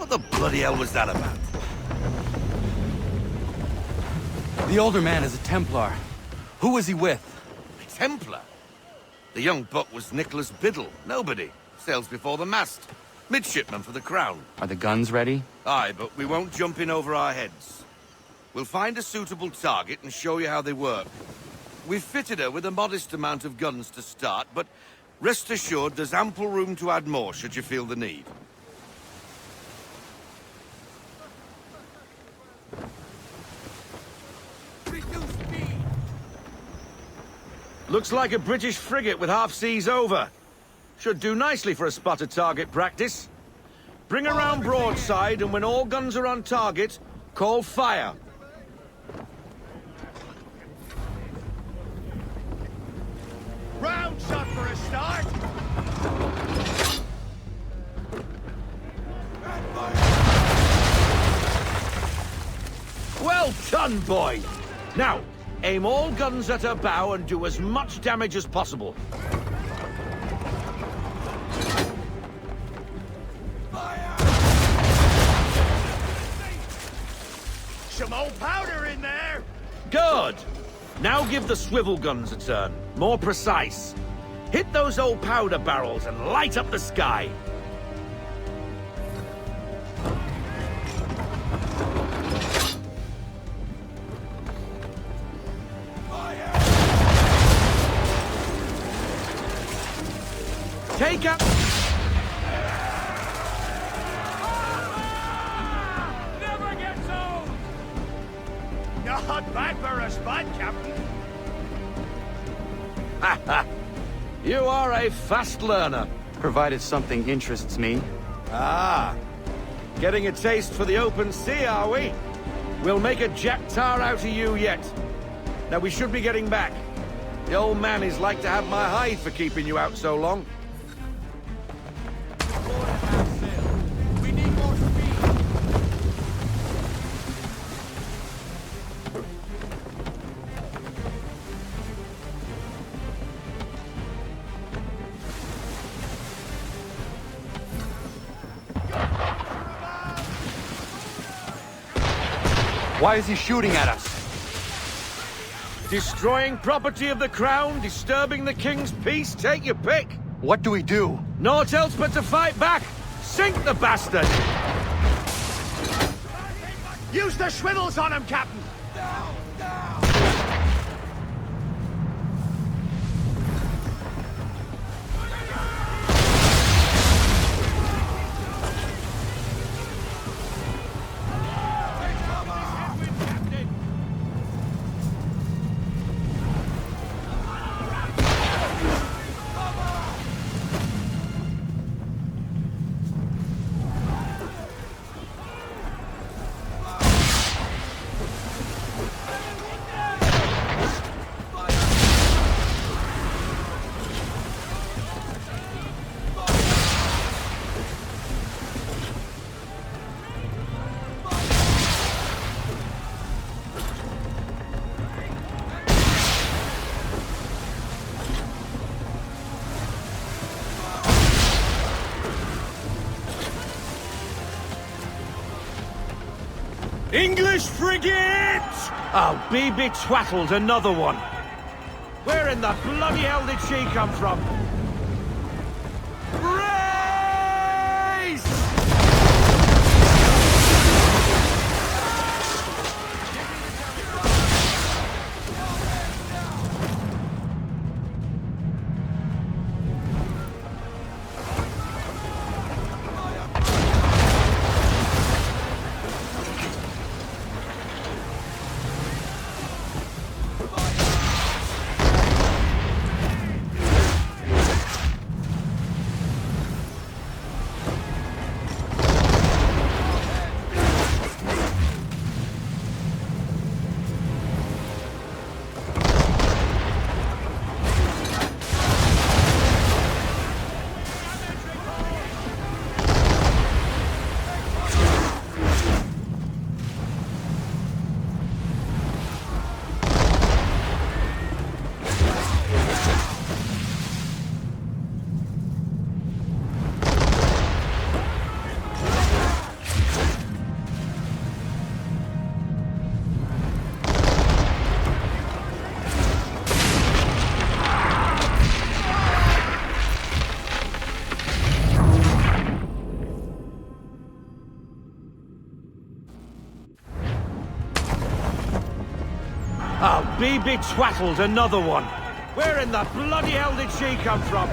What the bloody hell was that about? The older man is a Templar. Who was he with? A Templar? The young buck was Nicholas Biddle. Nobody. Sails before the mast. Midshipman for the Crown. Are the guns ready? Aye, but we won't jump in over our heads. We'll find a suitable target and show you how they work. We've fitted her with a modest amount of guns to start, but rest assured there's ample room to add more should you feel the need. Looks like a British frigate with half seas over. Should do nicely for a spotted target practice. Bring around broadside, and when all guns are on target, call fire. Round shot for a start. Well done, boy. Now, aim all guns at her bow and do as much damage as possible. Some old powder in there. Good. Now give the swivel guns a turn. More precise. Hit those old powder barrels and light up the sky. Take up. Never gets old. Not bad for a spot, Captain. You are a fast learner. Provided something interests me. Ah. Getting a taste for the open sea, are we? We'll make a jack tar out of you yet. Now we should be getting back. The old man is like to have my hide for keeping you out so long. We need more speed. Why is he shooting at us? Destroying property of the crown, disturbing the king's peace, take your pick. What do we do? Naught else but to fight back. Sink the bastard! Use the swivels on him, Captain. English frigate! Oh, be betwattled, another one. Where in the bloody hell did she come from? Race! be betwaddled, another one. Where in the bloody hell did she come from?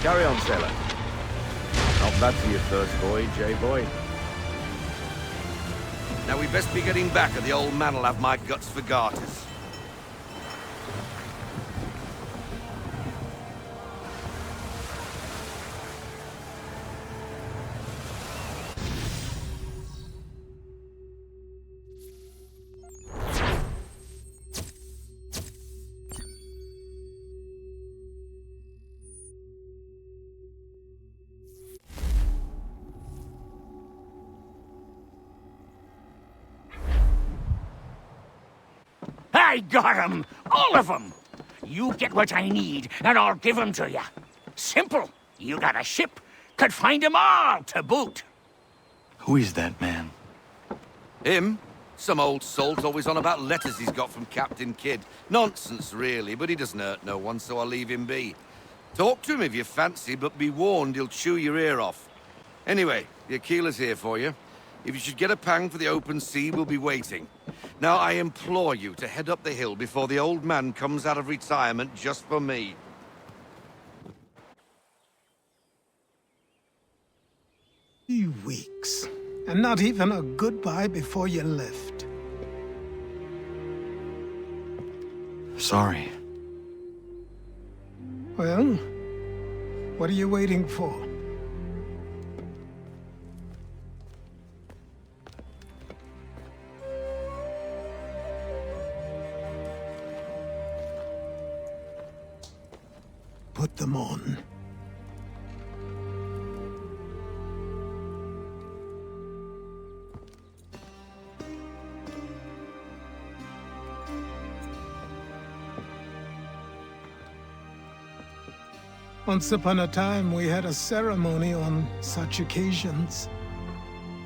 Carry on, sailor. Not bad for your first voyage, eh, boy? Now we best be getting back, or the old man'll have my guts for garters. I got 'em! All of 'em! You get what I need, and I'll give 'em to you. Simple. You got a ship, could find 'em all to boot. Who is that man? Him? Some old salt always on about letters he's got from Captain Kidd. Nonsense, really, but he doesn't hurt no one, so I'll leave him be. Talk to him if you fancy, but be warned he'll chew your ear off. Anyway, the Aquila's here for you. If you should get a pang for the open sea, we'll be waiting. Now, I implore you to head up the hill before the old man comes out of retirement just for me. 3 weeks, and not even a goodbye before you left. Sorry. Well, what are you waiting for? Put them on. Once upon a time, we had a ceremony on such occasions.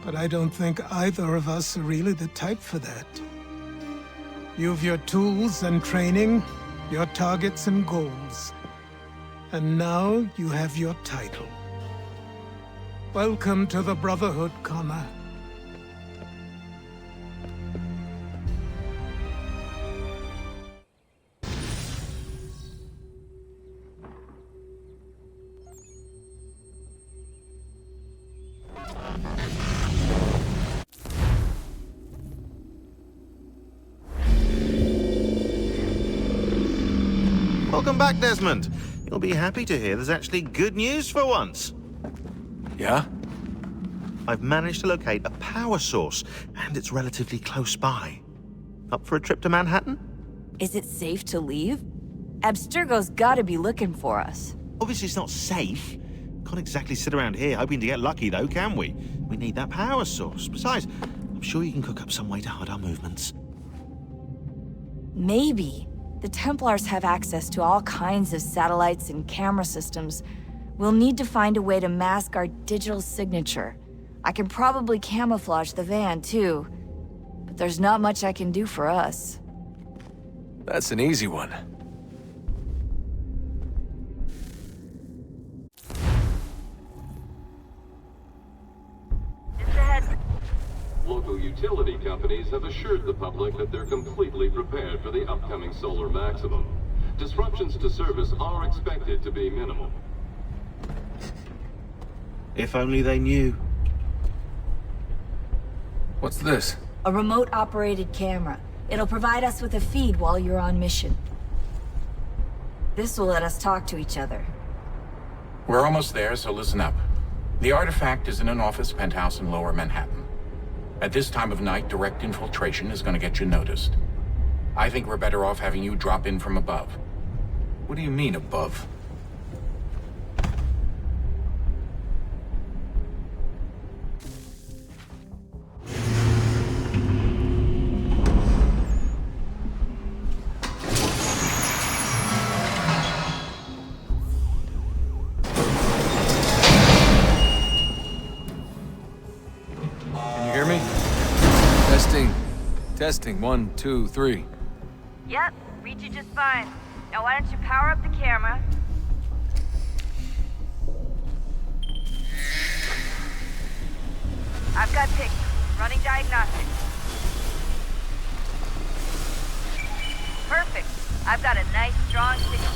But I don't think either of us are really the type for that. You've your tools and training, your targets and goals. And now you have your title. Welcome to the Brotherhood, Connor. Welcome back, Desmond. You'll be happy to hear there's actually good news for once. Yeah? I've managed to locate a power source, and it's relatively close by. Up for a trip to Manhattan? Is it safe to leave? Abstergo's gotta be looking for us. Obviously it's not safe. Can't exactly sit around here hoping to get lucky, though, can we? We need that power source. Besides, I'm sure you can cook up some way to hide our movements. Maybe. The Templars have access to all kinds of satellites and camera systems. We'll need to find a way to mask our digital signature. I can probably camouflage the van, too. But there's not much I can do for us. That's an easy one. Local utility companies have assured the public that they're completely prepared for the upcoming solar maximum. Disruptions to service are expected to be minimal. If only they knew. What's this? A remote-operated camera. It'll provide us with a feed while you're on mission. This will let us talk to each other. We're almost there, so listen up. The artifact is in an office penthouse in Lower Manhattan. At this time of night, direct infiltration is going to get you noticed. I think we're better off having you drop in from above. What do you mean, above? Testing, 1, 2, 3. Yep, read you just fine. Now why don't you power up the camera? I've got pictures. Running diagnostics. Perfect. I've got a nice, strong signal.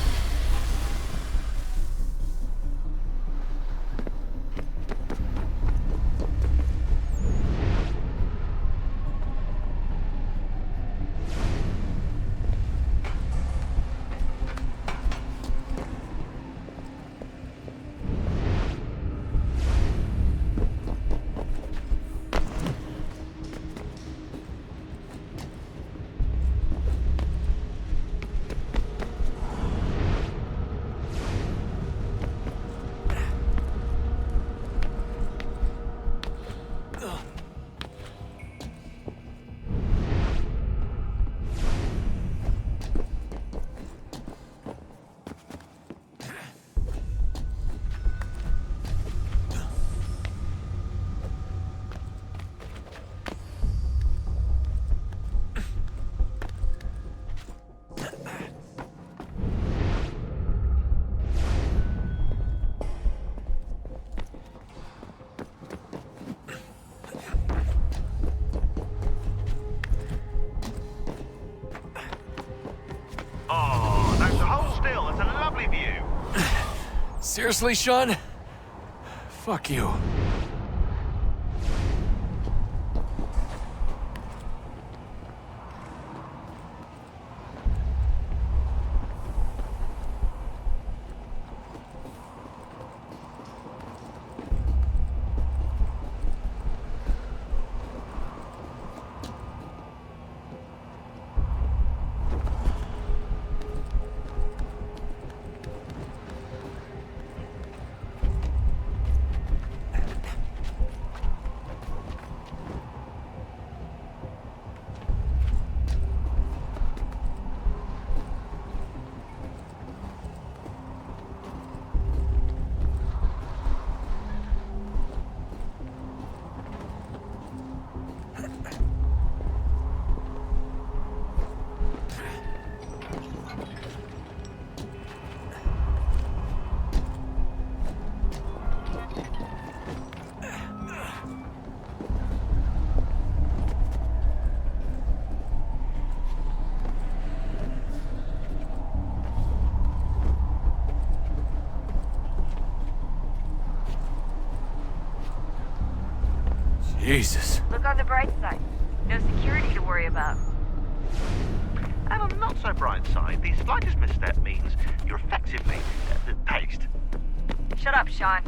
Seriously, Sean? Fuck you. Jesus. Look on the bright side. No security to worry about. And on the not so bright side, the slightest misstep means you're effectively paced. Shut up, Sean.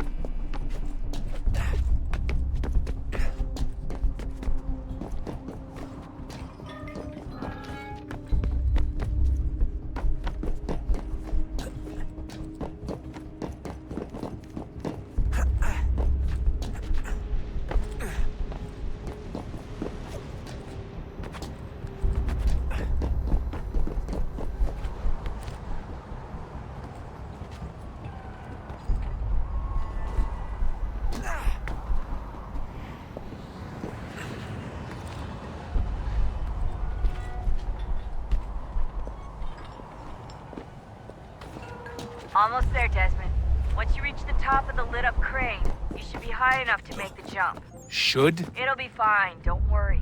Almost there, Desmond. Once you reach the top of the lit-up crane, you should be high enough to make the jump. Should? It'll be fine, don't worry.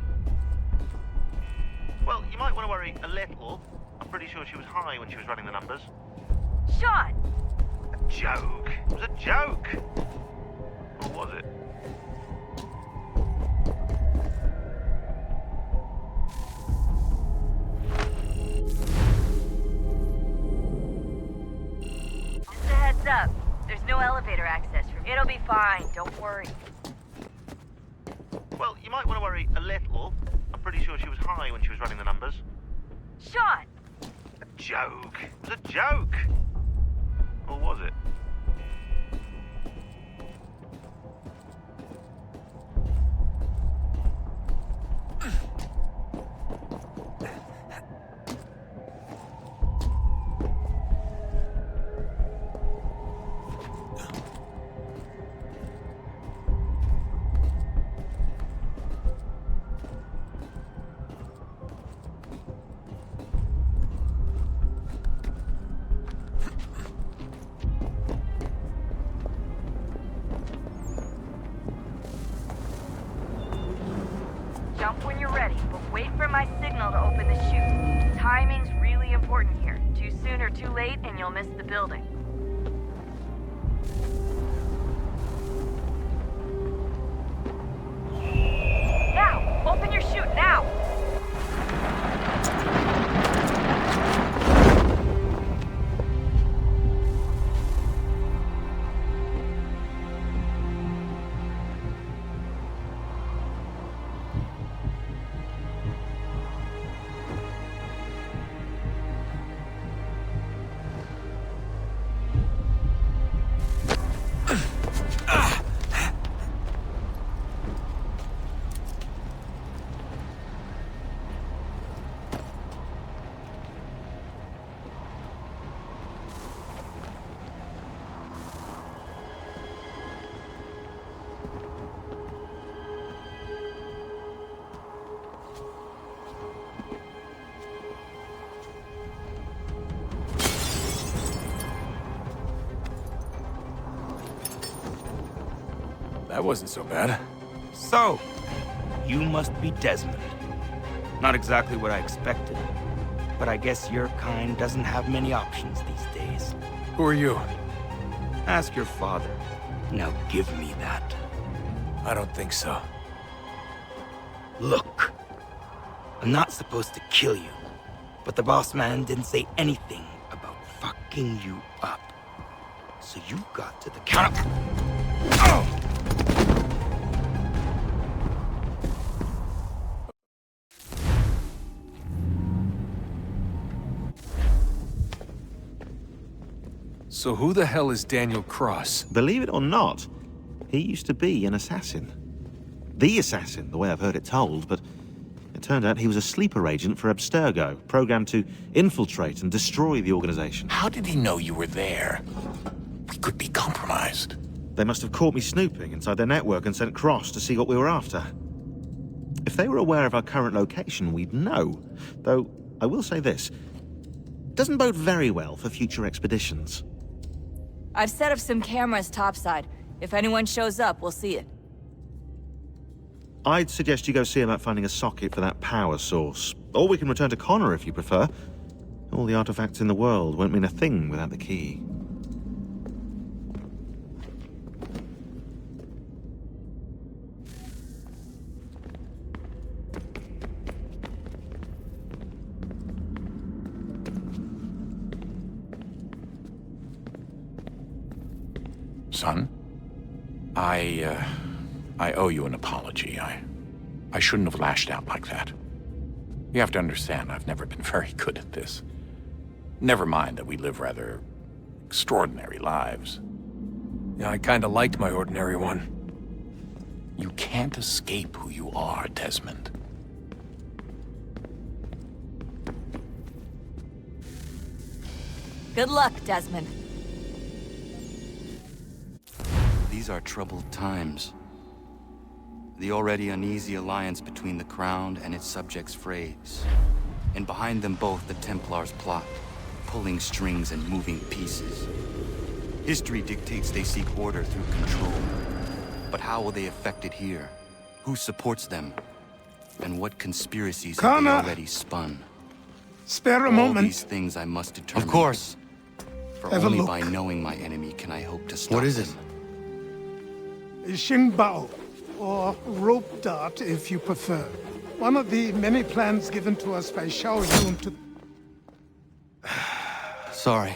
Well, you might want to worry a little. I'm pretty sure she was high when she was running the numbers. Sean! A joke. It was a joke. Or was it? up. There's no elevator access from here. It'll be fine, don't worry. Well, you might want to worry a little. I'm pretty sure she was high when she was running the numbers. Sean! A joke. It was a joke. Or was it? Jump when you're ready, but wait for my signal to open the chute. Timing's really important here. Too soon or too late, and you'll miss the building. Now! Open your chute, now! That wasn't so bad. So, you must be Desmond. Not exactly what I expected, but I guess your kind doesn't have many options these days. Who are you? Ask your father. Now give me that. I don't think so. Look, I'm not supposed to kill you, but the boss man didn't say anything about fucking you up. So you got to the counter. Oh! So who the hell is Daniel Cross? Believe it or not, he used to be an assassin. The assassin, the way I've heard it told, but it turned out he was a sleeper agent for Abstergo, programmed to infiltrate and destroy the organization. How did he know you were there? We could be compromised. They must have caught me snooping inside their network and sent Cross to see what we were after. If they were aware of our current location, we'd know. Though, I will say this. Doesn't bode very well for future expeditions. I've set up some cameras topside. If anyone shows up, we'll see it. I'd suggest you go see about finding a socket for that power source. Or we can return to Connor if you prefer. All the artifacts in the world won't mean a thing without the key. Son, I owe you an apology. I shouldn't have lashed out like that. You have to understand, I've never been very good at this. Never mind that we live rather extraordinary lives. Yeah, I kinda liked my ordinary one. You can't escape who you are, Desmond. Good luck, Desmond. These are troubled times. The already uneasy alliance between the Crown and its subjects frays. And behind them both the Templars plot, pulling strings and moving pieces. History dictates they seek order through control. But how will they affect it here? Who supports them? And what conspiracies have they already spun? Spare a All moment. these things I must determine. Of course. For Have a only look. by knowing my enemy can I hope to stop What is them. it? Xingbao, or rope dart if you prefer. One of the many plans given to us by Xiao Yun to... Sorry.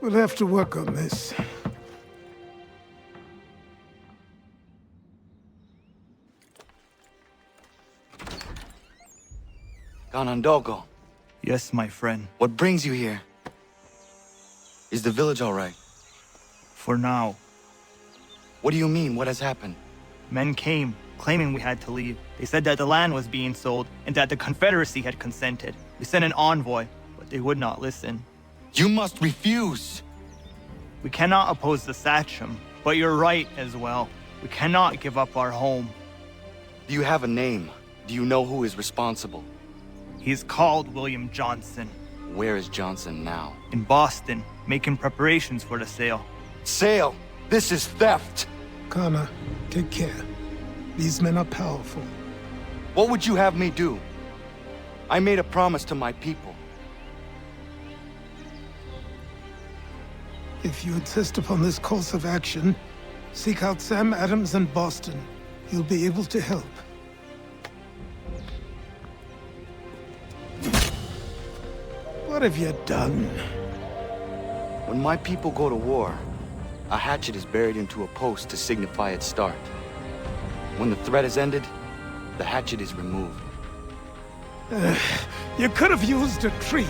We'll have to work on this. Ganondogo, Yes, my friend. what brings you here? Is the village all right? For now. What do you mean? What has happened? Men came, claiming we had to leave. They said that the land was being sold, and that the Confederacy had consented. We sent an envoy, but they would not listen. You must refuse! We cannot oppose the Sachem, but you're right as well. We cannot give up our home. Do you have a name? Do you know who is responsible? He's called William Johnson. Where is Johnson now? In Boston, making preparations for the sale. Sale! This is theft! Connor, take care. These men are powerful. What would you have me do? I made a promise to my people. If you insist upon this course of action, seek out Sam Adams in Boston. He'll be able to help. What have you done? When my people go to war, a hatchet is buried into a post to signify its start. When the threat is ended, the hatchet is removed. You could have used a tree.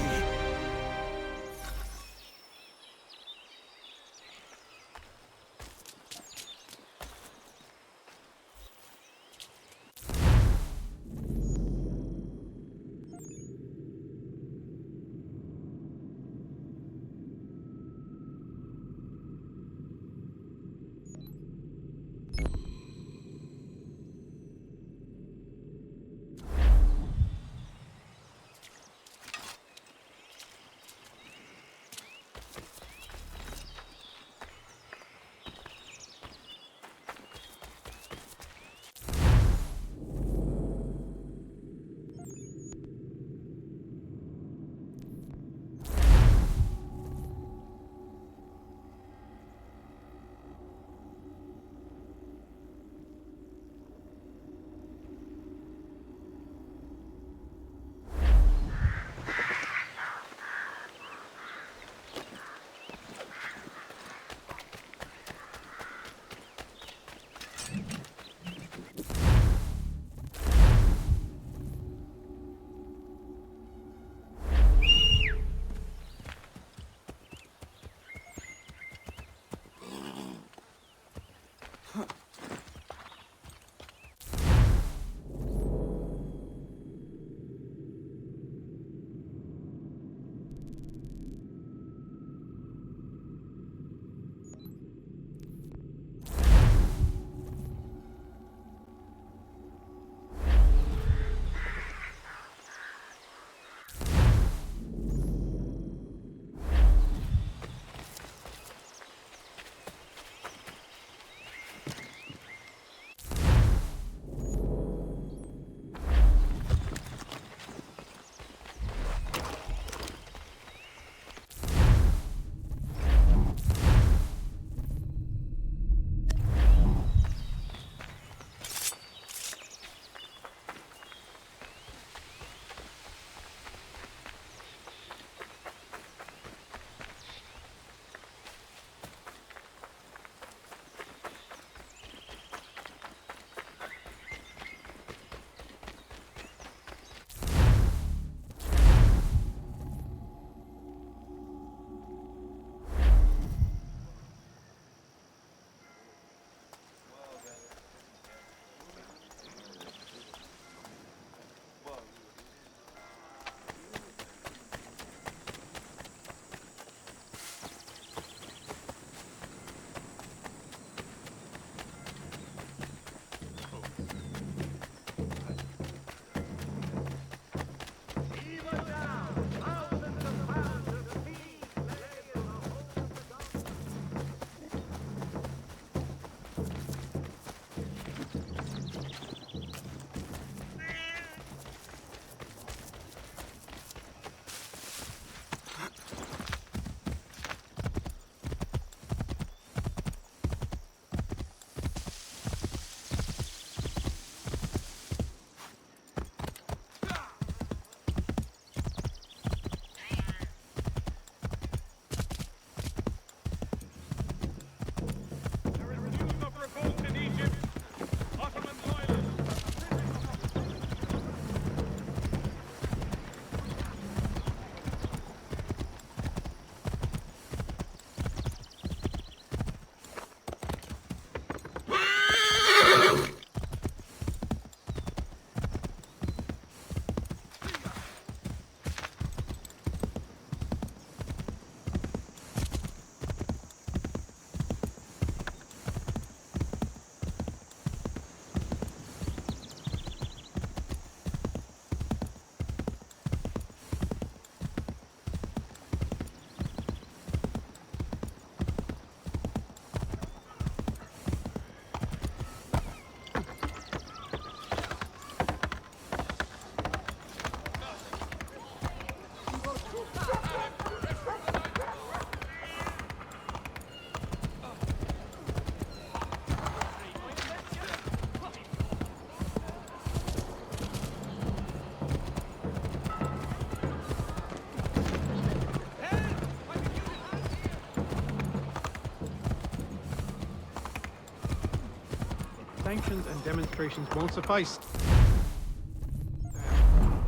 sanctions and demonstrations won't suffice.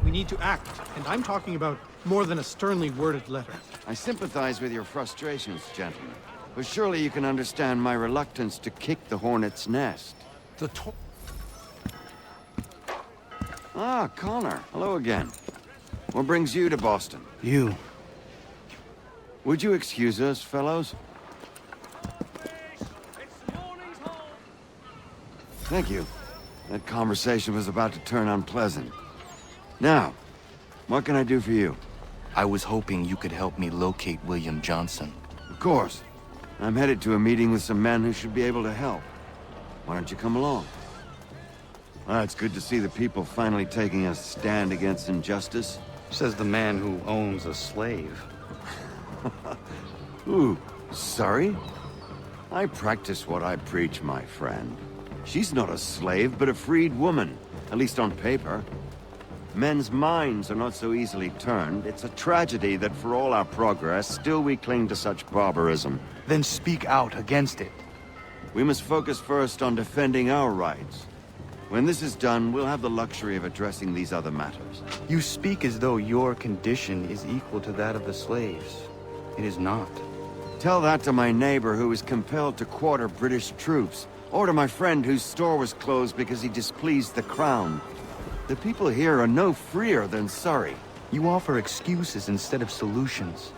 We need to act, and I'm talking about more than a sternly worded letter. I sympathize with your frustrations, gentlemen. But surely you can understand my reluctance to kick the hornet's nest. Ah, Connor. Hello again. What brings you to Boston? You. Would you excuse us, fellows? Thank you. That conversation was about to turn unpleasant. Now, what can I do for you? I was hoping you could help me locate William Johnson. Of course. I'm headed to a meeting with some men who should be able to help. Why don't you come along? It's good to see the people finally taking a stand against injustice. Says the man who owns a slave. Ooh, sorry? I practice what I preach, my friend. She's not a slave, but a freed woman, at least on paper. Men's minds are not so easily turned. It's a tragedy that for all our progress, still we cling to such barbarism. Then speak out against it. We must focus first on defending our rights. When this is done, we'll have the luxury of addressing these other matters. You speak as though your condition is equal to that of the slaves. It is not. Tell that to my neighbor who was compelled to quarter British troops, or to my friend whose store was closed because he displeased the crown. The people here are no freer than Surrey. You offer excuses instead of solutions.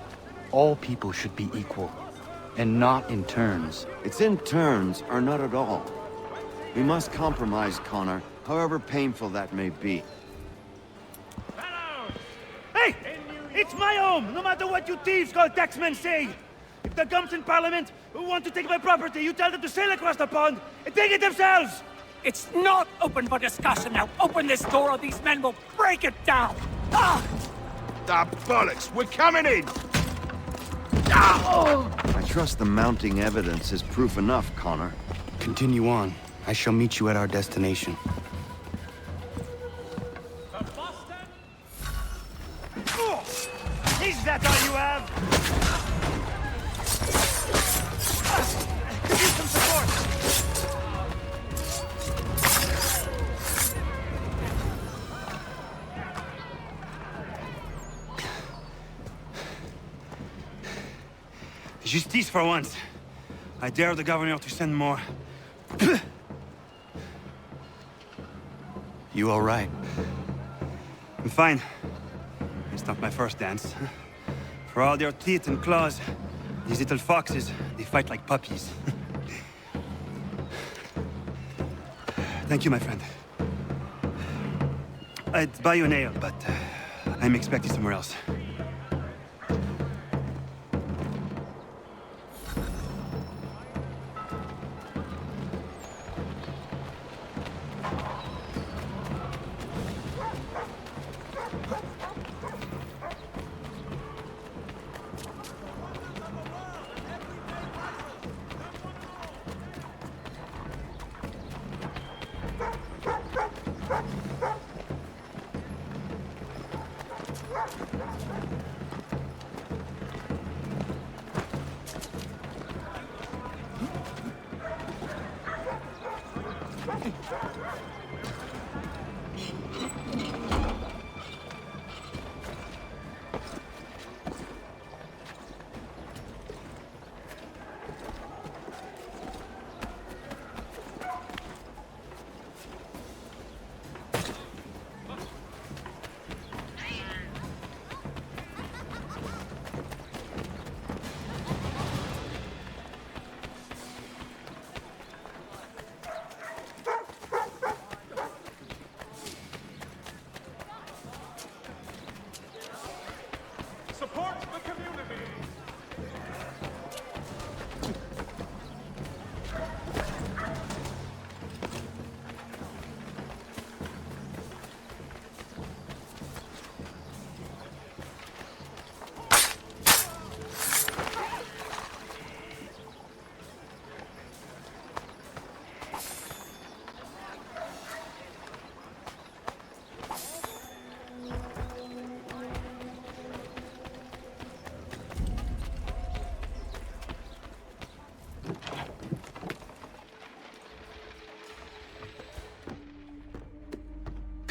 All people should be equal, and not in turns. It's in turns, or not at all. We must compromise, Connor, however painful that may be. Hey! It's my home, no matter what you thieves called taxmen say! If the gums in Parliament who want to take my property, you tell them to sail across the pond and take it themselves! It's not open for discussion now. Open this door or these men will break it down. Ah! Ah, bollocks! We're coming in! I trust the mounting evidence is proof enough, Connor. Continue on. I shall meet you at our destination. Is that all you have? Give some support! Justice for once. I dare the governor to send more. You all right? I'm fine. It's not my first dance. For all their teeth and claws, these little foxes, they fight like puppies. Thank you, my friend. I'd buy you an ale, but I'm expecting somewhere else.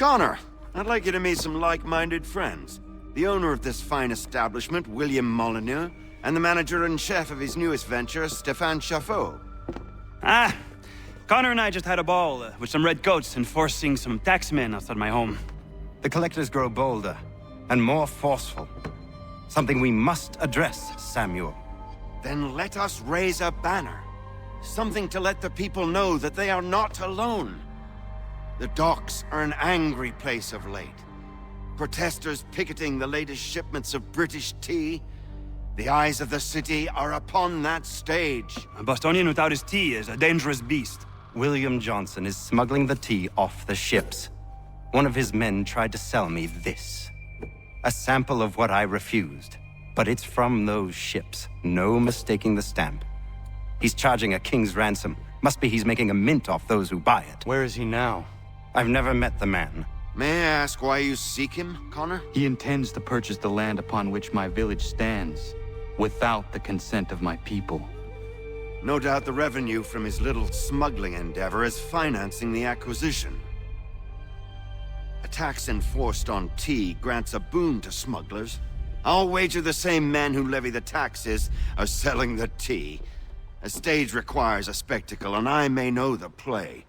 Connor, I'd like you to meet some like-minded friends. The owner of this fine establishment, William Molyneux, and the manager and chef of his newest venture, Stéphane Chaffeau. Ah, Connor and I just had a ball with some red coats enforcing some taxmen outside my home. The collectors grow bolder and more forceful. Something we must address, Samuel. Then let us raise a banner. Something to let the people know that they are not alone. The docks are an angry place of late. Protesters picketing the latest shipments of British tea. The eyes of the city are upon that stage. A Bostonian without his tea is a dangerous beast. William Johnson is smuggling the tea off the ships. One of his men tried to sell me this. A sample of what I refused. But it's from those ships. No mistaking the stamp. He's charging a king's ransom. Must be he's making a mint off those who buy it. Where is he now? I've never met the man. May I ask why you seek him, Connor? He intends to purchase the land upon which my village stands, without the consent of my people. No doubt the revenue from his little smuggling endeavor is financing the acquisition. A tax enforced on tea grants a boon to smugglers. I'll wager the same men who levy the taxes are selling the tea. A stage requires a spectacle, and I may know the play.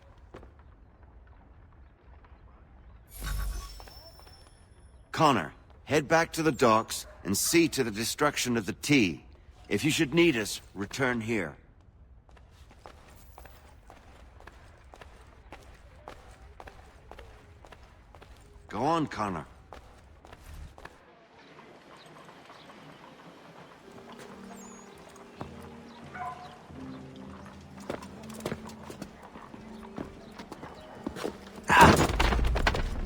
Connor, head back to the docks and see to the destruction of the tea. If you should need us, return here. Go on, Connor.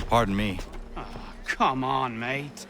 Pardon me. Oh, come on, mate.